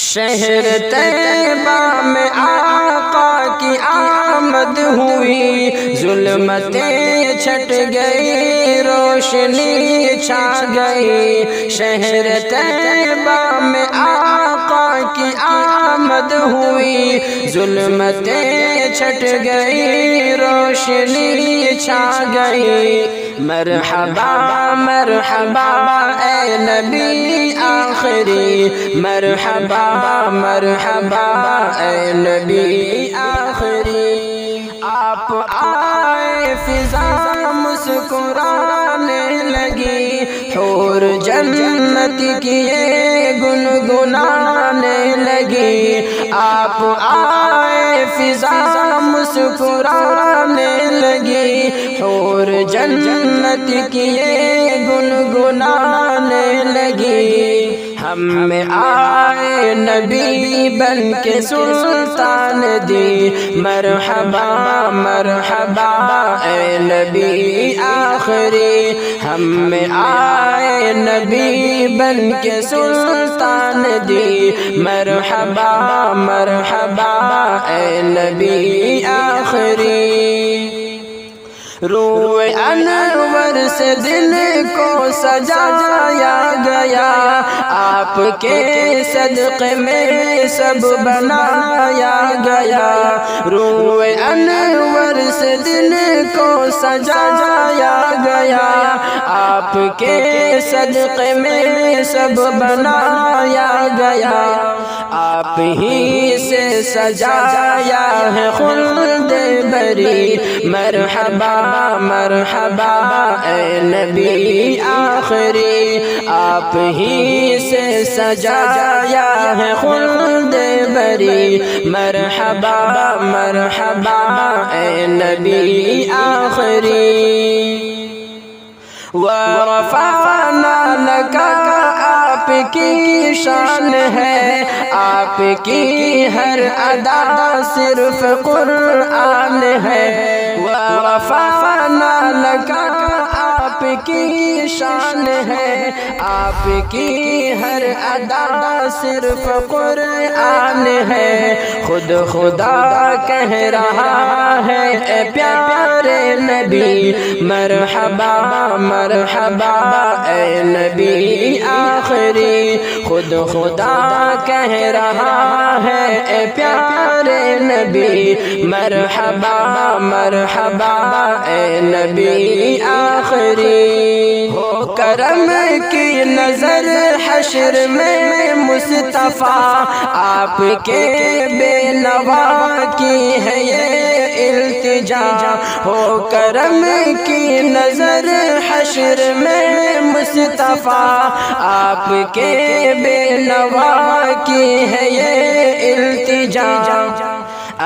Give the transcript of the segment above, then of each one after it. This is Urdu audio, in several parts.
شہر طیبہ میں آقا کی آمد ہوئی، ظلمتیں چھٹ گئی، روشنی چھا گئی۔ شہر طیبہ میں آقا کی آمد ہوئی، ظلمتیں چھٹ گئی، روشنی چھا گئی۔ مرحبا مرحبا اے نبی آخری، مرحبا مرحبا اے نبی آخری۔ آپ آئے فضا مسکرانے لگی، حور جنت کی یہ گنگنانے لگی۔ آپ آئے فضا مسکرانے لگی، حور جنت کی یہ گنگنانے لگی۔ ہم میں آئے نبی بن کے سلطان دی، مرحبا مرحبا اے نبی آخری۔ ہم میں آئے نبی بن کے سلطان دی، مرحبا مرحبا اے نبی آخری۔ روح انور سے دل کو سجایا گیا، آپ کے صدقے میں سب بنایا گیا۔ روح انور سے دل کو سجایا گیا، آپ کے صدقے میں سب بنایا گیا۔ آپ ہی سے سجایا ہے خلد بری، مرحبا مرحبا اے نبی آخری۔ آپ ہی سے سجایا ہے خلد بری، مرحبا مرحبا اے نبی آخری۔ وَرَفَعْنَا لَكَ، آپ کی شان ہے، آپ کی ہر ادا صرف قرآن ہے۔ وَرَفَعْنَا لَكَ، آپ کی شان ہے، آپ کی ہر ادا صرف قرآن ہے۔ خود خدا کہہ رہا ہے اے پیارے نبی، مرحبا مرحبا اے نبی آخری۔ خود خدا کہہ رہا ہے اے پیارے نبی، مرحبا مرحبا اے نبی آخری۔ ہو کرم کی نظر حشر میں مصطفیٰ، آپ کے بے نوا کی ہے یہ التجا۔ ہو کرم کی نظر حشر میں مصطفیٰ، آپ کے بے نوا کی ہے یہ التجا۔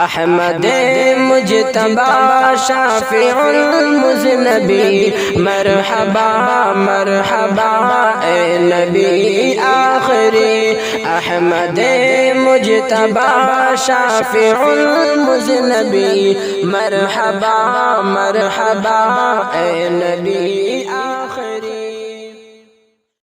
احمد مجتبی شافع المذنبی، مرحبا مرحبا اے نبی آخری۔ احمد مجتبی شافع المذنبی، مرحبا مرحبا اے نبی آخری۔